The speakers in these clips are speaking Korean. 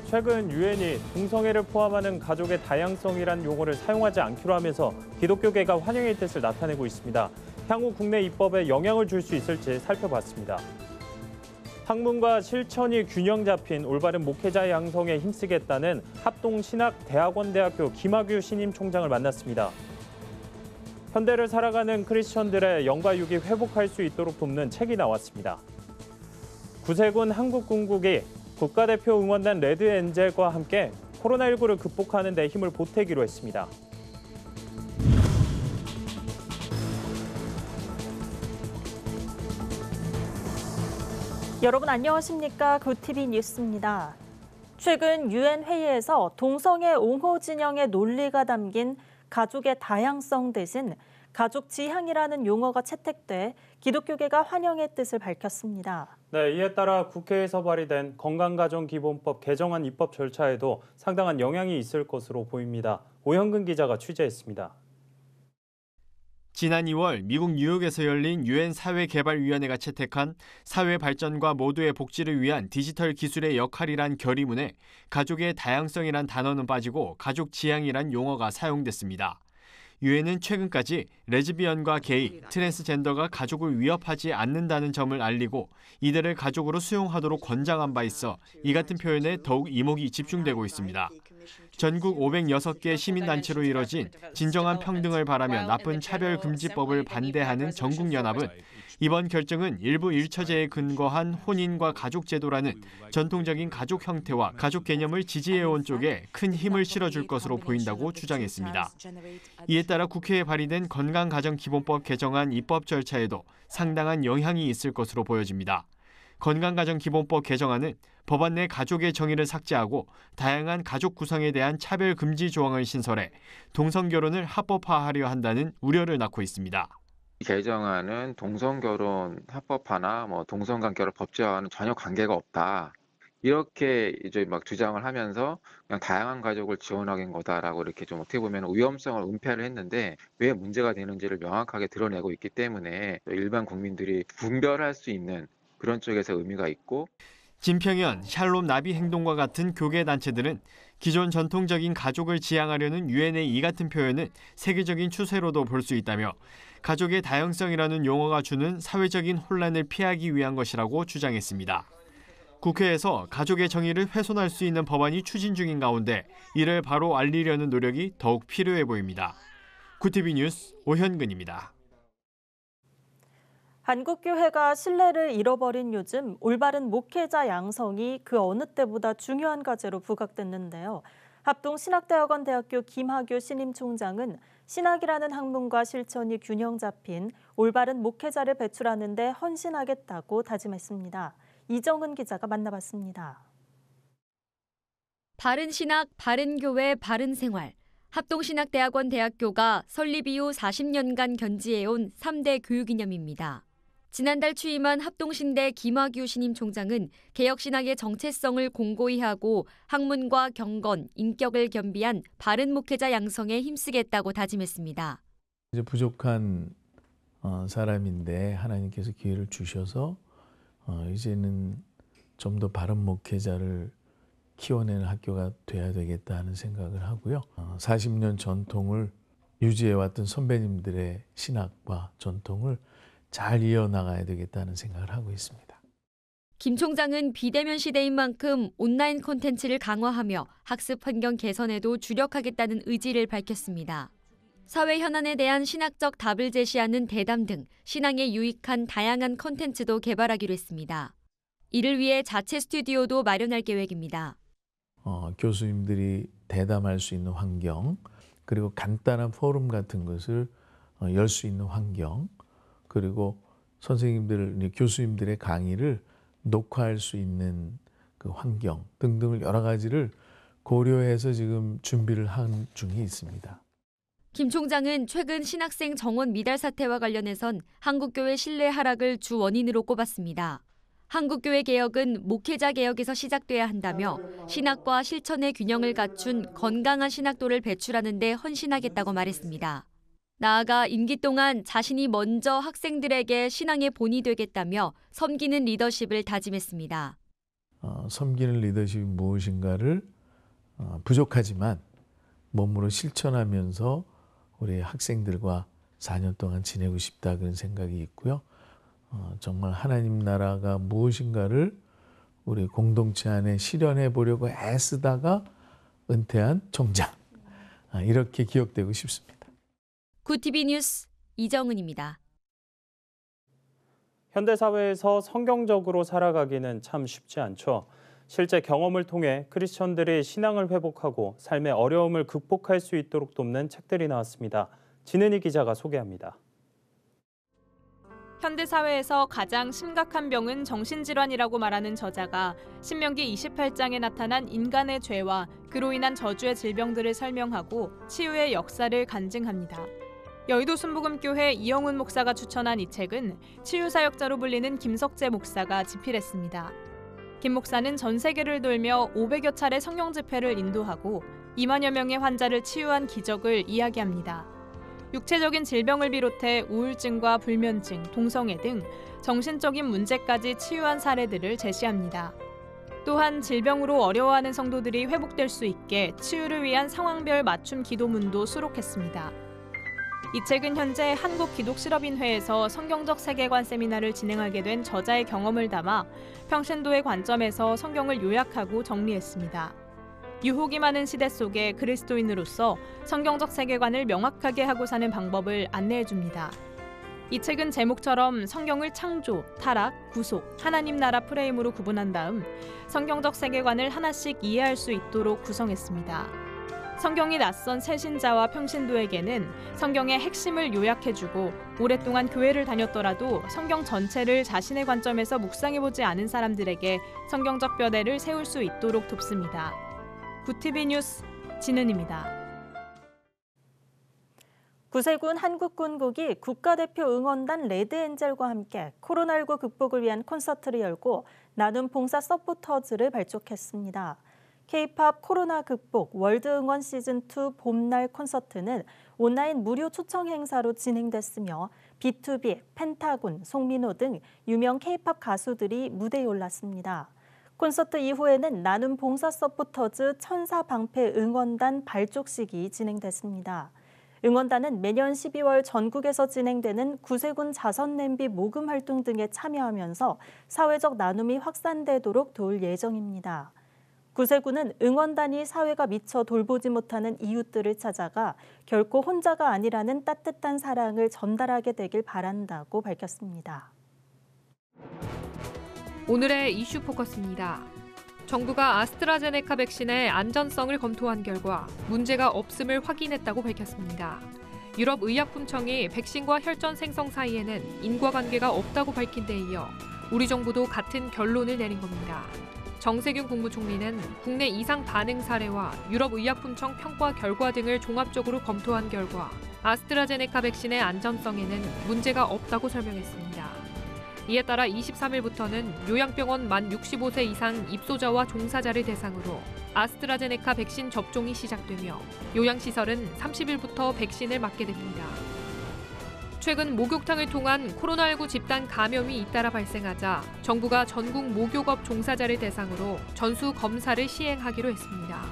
최근 유엔이 동성애를 포함하는 가족의 다양성이란 용어를 사용하지 않기로 하면서 기독교계가 환영의 뜻을 나타내고 있습니다. 향후 국내 입법에 영향을 줄 수 있을지 살펴봤습니다. 학문과 실천이 균형 잡힌 올바른 목회자 양성에 힘쓰겠다는 합동신학대학원대학교 김학규 신임 총장을 만났습니다. 현대를 살아가는 크리스천들의 영과 육이 회복할 수 있도록 돕는 책이 나왔습니다. 구세군 한국군국이 국가대표 응원단 레드엔젤과 함께 코로나19를 극복하는 데 힘을 보태기로 했습니다. 여러분 안녕하십니까? 굿TV 뉴스입니다. 최근 유엔 회의에서 동성애 옹호 진영의 논리가 담긴 가족의 다양성 대신 가족 지향이라는 용어가 채택돼 기독교계가 환영의 뜻을 밝혔습니다. 네, 이에 따라 국회에서 발의된 건강가정기본법 개정안 입법 절차에도 상당한 영향이 있을 것으로 보입니다. 오현근 기자가 취재했습니다. 지난 2월 미국 뉴욕에서 열린 유엔 사회개발위원회가 채택한 사회 발전과 모두의 복지를 위한 디지털 기술의 역할이란 결의문에 가족의 다양성이란 단어는 빠지고 가족 지향이란 용어가 사용됐습니다. 유엔은 최근까지 레즈비언과 게이, 트랜스젠더가 가족을 위협하지 않는다는 점을 알리고 이들을 가족으로 수용하도록 권장한 바 있어 이 같은 표현에 더욱 이목이 집중되고 있습니다. 전국 506개 시민단체로 이뤄진 진정한 평등을 바라며 나쁜 차별금지법을 반대하는 전국연합은 이번 결정은 일부 일처제에 근거한 혼인과 가족제도라는 전통적인 가족 형태와 가족 개념을 지지해온 쪽에 큰 힘을 실어줄 것으로 보인다고 주장했습니다. 이에 따라 국회에 발의된 건강가정기본법 개정안 입법 절차에도 상당한 영향이 있을 것으로 보여집니다. 건강가정기본법 개정안은 법안 내 가족의 정의를 삭제하고 다양한 가족 구성에 대한 차별 금지 조항을 신설해 동성결혼을 합법화하려 한다는 우려를 낳고 있습니다. 이 개정안은 동성결혼 합법화나 동성관계를 법제화와는 전혀 관계가 없다. 이렇게 이제 막 주장을 하면서 그냥 다양한 가족을 지원하는 거다라고 이렇게 좀 어떻게 보면 위험성을 은폐를 했는데 왜 문제가 되는지를 명확하게 드러내고 있기 때문에 일반 국민들이 분별할 수 있는 그런 쪽에서 의미가 있고. 진평현, 샬롬 나비 행동과 같은 교계 단체들은 기존 전통적인 가족을 지향하려는 유엔의 이 같은 표현은 세계적인 추세로도 볼 수 있다며 가족의 다양성이라는 용어가 주는 사회적인 혼란을 피하기 위한 것이라고 주장했습니다. 국회에서 가족의 정의를 훼손할 수 있는 법안이 추진 중인 가운데 이를 바로 알리려는 노력이 더욱 필요해 보입니다. 굿TV 뉴스 오현근입니다. 한국교회가 신뢰를 잃어버린 요즘 올바른 목회자 양성이 그 어느 때보다 중요한 과제로 부각됐는데요. 합동신학대학원대학교 김학규 신임 총장은 신학이라는 학문과 실천이 균형 잡힌 올바른 목회자를 배출하는 데 헌신하겠다고 다짐했습니다. 이정은 기자가 만나봤습니다. 바른 신학, 바른 교회, 바른 생활. 합동신학대학원대학교가 설립 이후 40년간 견지해온 3대 교육이념입니다. 지난달 취임한 합동신대 김학규 신임 총장은 개혁신학의 정체성을 공고히 하고 학문과 경건, 인격을 겸비한 바른 목회자 양성에 힘쓰겠다고 다짐했습니다. 이제 부족한 사람인데 하나님께서 기회를 주셔서 이제는 좀 더 바른 목회자를 키워내는 학교가 돼야 되겠다 하는 생각을 하고요. 40년 전통을 유지해왔던 선배님들의 신학과 전통을 잘 이어나가야 되겠다는 생각을 하고 있습니다. 김 총장은 비대면 시대인 만큼 온라인 콘텐츠를 강화하며 학습 환경 개선에도 주력하겠다는 의지를 밝혔습니다. 사회 현안에 대한 신학적 답을 제시하는 대담 등 신앙에 유익한 다양한 콘텐츠도 개발하기로 했습니다. 이를 위해 자체 스튜디오도 마련할 계획입니다. 교수님들이 대담할 수 있는 환경, 그리고 간단한 포럼 같은 것을 열 수 있는 환경, 그리고 선생님들, 교수님들의 강의를 녹화할 수 있는 그 환경 등등을 여러 가지를 고려해서 지금 준비를 한 중에 있습니다. 김 총장은 최근 신학생 정원 미달 사태와 관련해선 한국교회 신뢰 하락을 주 원인으로 꼽았습니다. 한국교회 개혁은 목회자 개혁에서 시작돼야 한다며 신학과 실천의 균형을 갖춘 건강한 신학도를 배출하는 데 헌신하겠다고 말했습니다. 나아가 임기 동안 자신이 먼저 학생들에게 신앙의 본이 되겠다며 섬기는 리더십을 다짐했습니다. 섬기는 리더십이 무엇인가를 부족하지만 몸으로 실천하면서 우리 학생들과 4년 동안 지내고 싶다 그런 생각이 있고요. 정말 하나님 나라가 무엇인가를 우리 공동체 안에 실현해 보려고 애쓰다가 은퇴한 총장. 이렇게 기억되고 싶습니다. 구TV 뉴스 이정은입니다. 현대사회에서 성경적으로 살아가기는 참 쉽지 않죠. 실제 경험을 통해 크리스천들이 신앙을 회복하고 삶의 어려움을 극복할 수 있도록 돕는 책들이 나왔습니다. 진은희 기자가 소개합니다. 현대사회에서 가장 심각한 병은 정신질환이라고 말하는 저자가 신명기 28장에 나타난 인간의 죄와 그로 인한 저주의 질병들을 설명하고 치유의 역사를 간증합니다. 여의도 순복음교회 이영훈 목사가 추천한 이 책은 치유사역자로 불리는 김석재 목사가 집필했습니다. 김 목사는 전 세계를 돌며 500여 차례 성령 집회를 인도하고 2만여 명의 환자를 치유한 기적을 이야기합니다. 육체적인 질병을 비롯해 우울증과 불면증, 동성애 등 정신적인 문제까지 치유한 사례들을 제시합니다. 또한 질병으로 어려워하는 성도들이 회복될 수 있게 치유를 위한 상황별 맞춤 기도문도 수록했습니다. 이 책은 현재 한국기독실업인회에서 성경적 세계관 세미나를 진행하게 된 저자의 경험을 담아 평신도의 관점에서 성경을 요약하고 정리했습니다. 유혹이 많은 시대 속에 그리스도인으로서 성경적 세계관을 명확하게 하고 사는 방법을 안내해줍니다. 이 책은 제목처럼 성경을 창조, 타락, 구속, 하나님 나라 프레임으로 구분한 다음 성경적 세계관을 하나씩 이해할 수 있도록 구성했습니다. 성경이 낯선 새신자와 평신도에게는 성경의 핵심을 요약해주고 오랫동안 교회를 다녔더라도 성경 전체를 자신의 관점에서 묵상해보지 않은 사람들에게 성경적 뼈대를 세울 수 있도록 돕습니다. 구TV 뉴스 진은입니다. 구세군 한국군국이 국가대표 응원단 레드엔젤과 함께 코로나19 극복을 위한 콘서트를 열고 나눔 봉사 서포터즈를 발족했습니다. K-팝 코로나 극복 월드 응원 시즌2 봄날 콘서트는 온라인 무료 초청 행사로 진행됐으며 B2B, 펜타곤, 송민호 등 유명 K-팝 가수들이 무대에 올랐습니다. 콘서트 이후에는 나눔 봉사 서포터즈 천사방패 응원단 발족식이 진행됐습니다. 응원단은 매년 12월 전국에서 진행되는 구세군 자선냄비 모금 활동 등에 참여하면서 사회적 나눔이 확산되도록 도울 예정입니다. 구세군은 응원단이 사회가 미처 돌보지 못하는 이웃들을 찾아가 결코 혼자가 아니라는 따뜻한 사랑을 전달하게 되길 바란다고 밝혔습니다. 오늘의 이슈 포커스입니다. 정부가 아스트라제네카 백신의 안전성을 검토한 결과 문제가 없음을 확인했다고 밝혔습니다. 유럽의약품청이 백신과 혈전 생성 사이에는 인과관계가 없다고 밝힌 데 이어 우리 정부도 같은 결론을 내린 겁니다. 정세균 국무총리는 국내 이상 반응 사례와 유럽의약품청 평가 결과 등을 종합적으로 검토한 결과 아스트라제네카 백신의 안전성에는 문제가 없다고 설명했습니다. 이에 따라 23일부터는 요양병원 만 65세 이상 입소자와 종사자를 대상으로 아스트라제네카 백신 접종이 시작되며 요양시설은 30일부터 백신을 맞게 됩니다. 최근 목욕탕을 통한 코로나19 집단 감염이 잇따라 발생하자 정부가 전국 목욕업 종사자를 대상으로 전수 검사를 시행하기로 했습니다.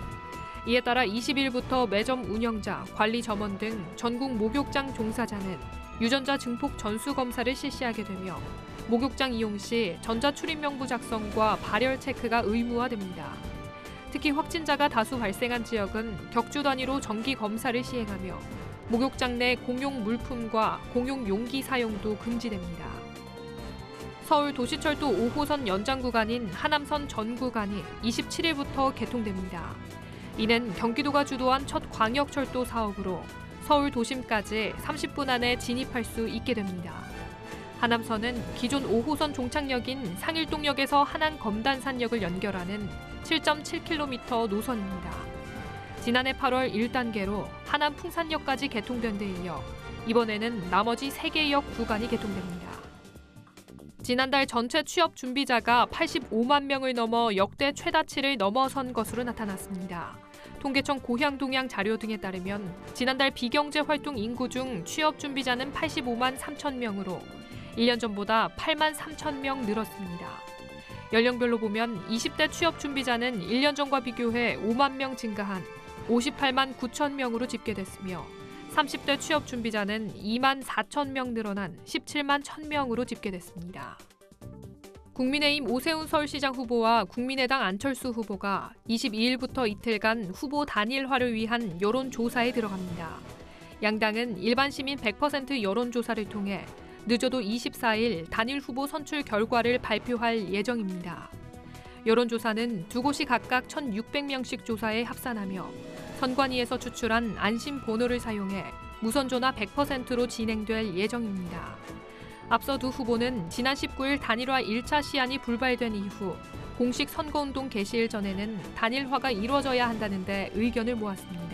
이에 따라 20일부터 매점 운영자, 관리 점원 등 전국 목욕장 종사자는 유전자 증폭 전수 검사를 실시하게 되며 목욕장 이용 시 전자출입명부 작성과 발열 체크가 의무화됩니다. 특히 확진자가 다수 발생한 지역은 격주 단위로 정기 검사를 시행하며 목욕장 내 공용 물품과 공용 용기 사용도 금지됩니다. 서울 도시철도 5호선 연장 구간인 하남선 전 구간이 27일부터 개통됩니다. 이는 경기도가 주도한 첫 광역철도 사업으로 서울 도심까지 30분 안에 진입할 수 있게 됩니다. 하남선은 기존 5호선 종착역인 상일동역에서 한안 검단산역을 연결하는 7.7km 노선입니다. 지난해 8월 1단계로 하남 풍산역까지 개통된 데 이어 이번에는 나머지 3개 역 구간이 개통됩니다. 지난달 전체 취업 준비자가 85만 명을 넘어 역대 최다치를 넘어선 것으로 나타났습니다. 통계청 고향동향 자료 등에 따르면 지난달 비경제 활동 인구 중 취업 준비자는 85만 3천 명으로 1년 전보다 8만 3천 명 늘었습니다. 연령별로 보면 20대 취업 준비자는 1년 전과 비교해 5만 명 증가한 58만 9천 명으로 집계됐으며 30대 취업 준비자는 2만 4천 명 늘어난 17만 1천 명으로 집계됐습니다. 국민의힘 오세훈 서울시장 후보와 국민의당 안철수 후보가 22일부터 이틀간 후보 단일화를 위한 여론조사에 들어갑니다. 양당은 일반 시민 100% 여론조사를 통해 늦어도 24일 단일 후보 선출 결과를 발표할 예정입니다. 여론조사는 두 곳이 각각 1,600명씩 조사에 합산하며 선관위에서 추출한 안심 번호를 사용해 무선전화 100%로 진행될 예정입니다. 앞서 두 후보는 지난 19일 단일화 1차 시안이 불발된 이후 공식 선거운동 개시일 전에는 단일화가 이루어져야 한다는데 의견을 모았습니다.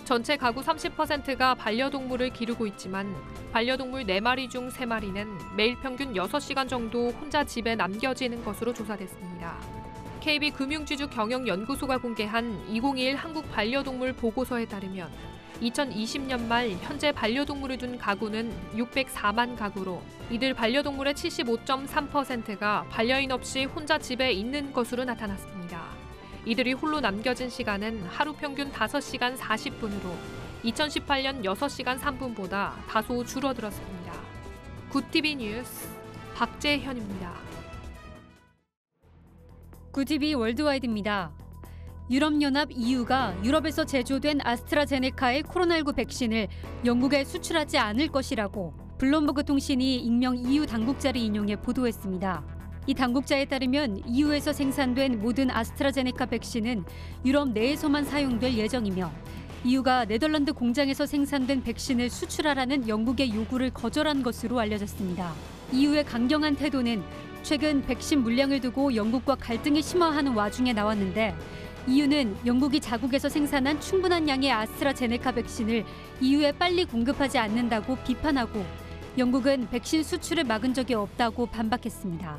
전체 가구 30%가 반려동물을 기르고 있지만 반려동물 4마리 중 3마리는 매일 평균 6시간 정도 혼자 집에 남겨지는 것으로 조사됐습니다. KB금융지주 경영연구소가 공개한 2021 한국 반려동물 보고서에 따르면 2020년 말 현재 반려동물을 둔 가구는 604만 가구로 이들 반려동물의 75.3%가 반려인 없이 혼자 집에 있는 것으로 나타났습니다. 이들이 홀로 남겨진 시간은 하루 평균 5시간 40분으로 2018년 6시간 3분보다 다소 줄어들었습니다. 굿TV 뉴스 박재현입니다. 굿TV 월드와이드입니다. 유럽연합 EU가 유럽에서 제조된 아스트라제네카의 코로나19 백신을 영국에 수출하지 않을 것이라고 블룸버그 통신이 익명 EU 당국자를 인용해 보도했습니다. 이 당국자에 따르면 EU에서 생산된 모든 아스트라제네카 백신은 유럽 내에서만 사용될 예정이며 EU가 네덜란드 공장에서 생산된 백신을 수출하라는 영국의 요구를 거절한 것으로 알려졌습니다. EU의 강경한 태도는 최근 백신 물량을 두고 영국과 갈등이 심화하는 와중에 나왔는데 EU는 영국이 자국에서 생산한 충분한 양의 아스트라제네카 백신을 EU에 빨리 공급하지 않는다고 비판하고 영국은 백신 수출을 막은 적이 없다고 반박했습니다.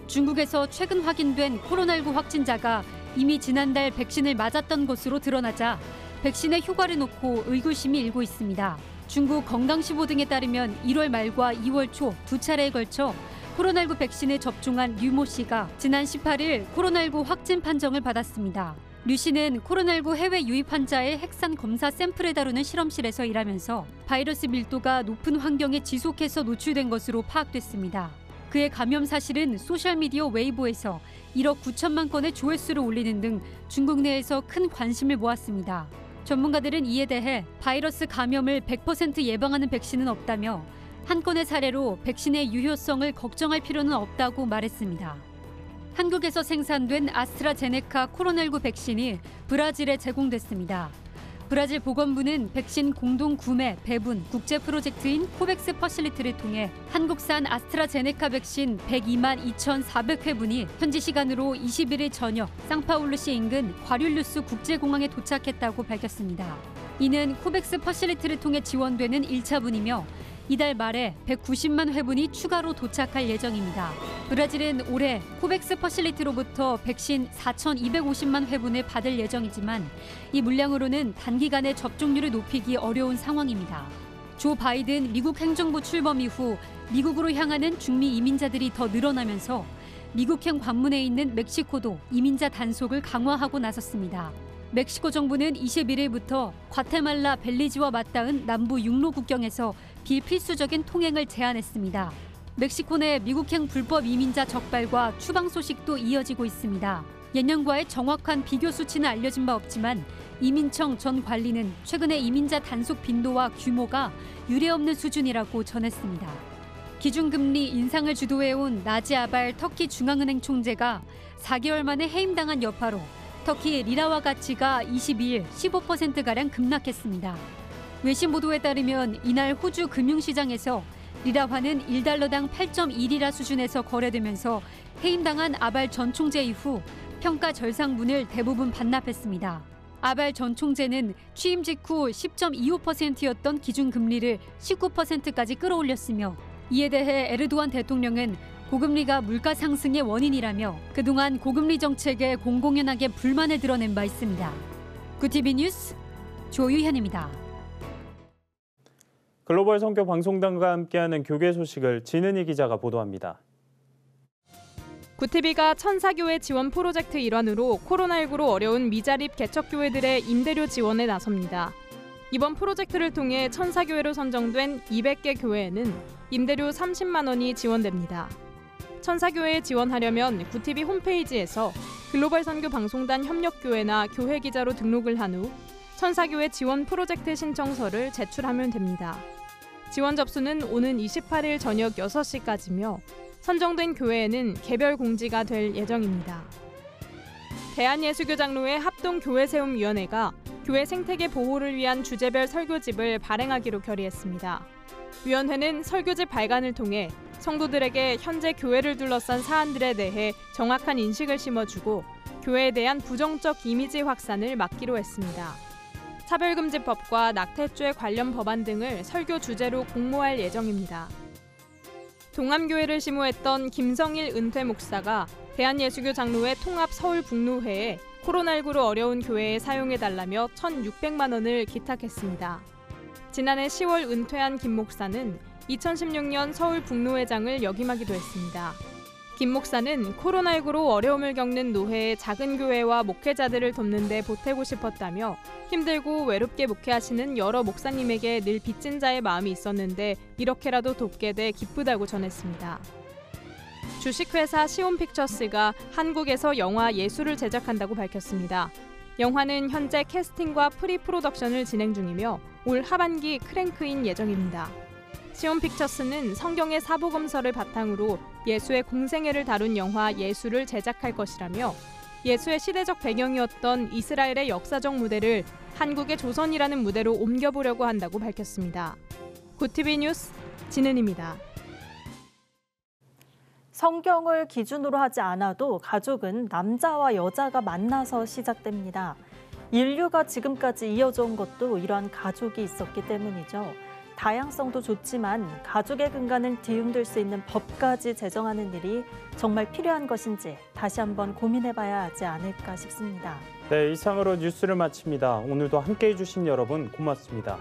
중국에서 최근 확인된 코로나19 확진자가 이미 지난달 백신을 맞았던 것으로 드러나자 백신의 효과를 놓고 의구심이 일고 있습니다. 중국 건강시보 등에 따르면 1월 말과 2월 초 두 차례에 걸쳐 코로나19 백신을 접종한 류모 씨가 지난 18일 코로나19 확진 판정을 받았습니다. 류 씨는 코로나19 해외 유입 환자의 핵산 검사 샘플을 다루는 실험실에서 일하면서 바이러스 밀도가 높은 환경에 지속해서 노출된 것으로 파악됐습니다. 그의 감염 사실은 소셜미디어 웨이보에서 1억 9천만 건의 조회수를 올리는 등 중국 내에서 큰 관심을 모았습니다. 전문가들은 이에 대해 바이러스 감염을 100% 예방하는 백신은 없다며 한 건의 사례로 백신의 유효성을 걱정할 필요는 없다고 말했습니다. 한국에서 생산된 아스트라제네카 코로나19 백신이 브라질에 제공됐습니다. 브라질 보건부는 백신 공동 구매, 배분, 국제 프로젝트인 코백스 퍼실리티를 통해 한국산 아스트라제네카 백신 102만 2,400회분이 현지 시간으로 21일 저녁 상파울루시 인근 과륜루스 국제공항에 도착했다고 밝혔습니다. 이는 코백스 퍼실리티를 통해 지원되는 1차분이며 이달 말에 190만 회분이 추가로 도착할 예정입니다. 브라질은 올해 코백스 퍼실리티로부터 백신 4,250만 회분을 받을 예정이지만 이 물량으로는 단기간에 접종률을 높이기 어려운 상황입니다. 조 바이든 미국 행정부 출범 이후 미국으로 향하는 중미 이민자들이 더 늘어나면서 미국행 관문에 있는 멕시코도 이민자 단속을 강화하고 나섰습니다. 멕시코 정부는 21일부터 과테말라 벨리즈와 맞닿은 남부 육로 국경에서 비필수적인 통행을 제한했습니다. 멕시코 내 미국행 불법 이민자 적발과 추방 소식도 이어지고 있습니다. 예년과의 정확한 비교 수치는 알려진 바 없지만 이민청 전 관리는 최근에 이민자 단속 빈도와 규모가 유례없는 수준이라고 전했습니다. 기준금리 인상을 주도해온 나지 아발 터키 중앙은행 총재가 4개월 만에 해임당한 여파로 터키 리라화 가치가 22일 15%가량 급락했습니다. 외신 보도에 따르면 이날 호주 금융시장에서 리라화는 1달러당 8.1리라 수준에서 거래되면서 해임당한 아발 전 총재 이후 평가 절상분을 대부분 반납했습니다. 아발 전 총재는 취임 직후 10.25%였던 기준금리를 19%까지 끌어올렸으며 이에 대해 에르도안 대통령은 고금리가 물가 상승의 원인이라며 그동안 고금리 정책에 공공연하게 불만을 드러낸 바 있습니다. 굿TV 뉴스 조유현입니다. 글로벌 선교 방송단과 함께하는 교계 소식을 진은희 기자가 보도합니다. 구티비가 천사교회 지원 프로젝트 일환으로 코로나19로 어려운 미자립 개척교회들의 임대료 지원에 나섭니다. 이번 프로젝트를 통해 천사교회로 선정된 200개 교회에는 임대료 30만 원이 지원됩니다. 천사교회에 지원하려면 구티비 홈페이지에서 글로벌 선교 방송단 협력교회나 교회 기자로 등록을 한 후 천사교회 지원 프로젝트 신청서를 제출하면 됩니다. 지원 접수는 오는 28일 저녁 6시까지며 선정된 교회에는 개별 공지가 될 예정입니다. 대한예수교장로회 합동교회세움위원회가 교회 생태계 보호를 위한 주제별 설교집을 발행하기로 결의했습니다. 위원회는 설교집 발간을 통해 성도들에게 현재 교회를 둘러싼 사안들에 대해 정확한 인식을 심어주고 교회에 대한 부정적 이미지 확산을 막기로 했습니다. 차별금지법과 낙태죄 관련 법안 등을 설교 주제로 공모할 예정입니다. 동암교회를 심호했던 김성일 은퇴 목사가 대한예수교장로회 통합 서울북로회에 코로나19로 어려운 교회에 사용해달라며 1,600만 원을 기탁했습니다. 지난해 10월 은퇴한 김 목사는 2016년 서울북로회장을 역임하기도 했습니다. 김 목사는 코로나19로 어려움을 겪는 노회의 작은 교회와 목회자들을 돕는 데 보태고 싶었다며 힘들고 외롭게 목회하시는 여러 목사님에게 늘 빚진 자의 마음이 있었는데 이렇게라도 돕게 돼 기쁘다고 전했습니다. 주식회사 시온픽처스가 한국에서 영화 예수를 제작한다고 밝혔습니다. 영화는 현재 캐스팅과 프리프로덕션을 진행 중이며 올 하반기 크랭크인 예정입니다. 시온픽처스는 성경의 사복음서를 바탕으로 예수의 공생애를 다룬 영화 예수를 제작할 것이라며 예수의 시대적 배경이었던 이스라엘의 역사적 무대를 한국의 조선이라는 무대로 옮겨보려고 한다고 밝혔습니다. 구티비 뉴스 진은입니다. 성경을 기준으로 하지 않아도 가족은 남자와 여자가 만나서 시작됩니다. 인류가 지금까지 이어져 온 것도 이러한 가족이 있었기 때문이죠. 다양성도 좋지만 가족의 근간을 뒤흔들 수 있는 법까지 제정하는 일이 정말 필요한 것인지 다시 한번 고민해봐야 하지 않을까 싶습니다. 네, 이상으로 뉴스를 마칩니다. 오늘도 함께해 주신 여러분 고맙습니다.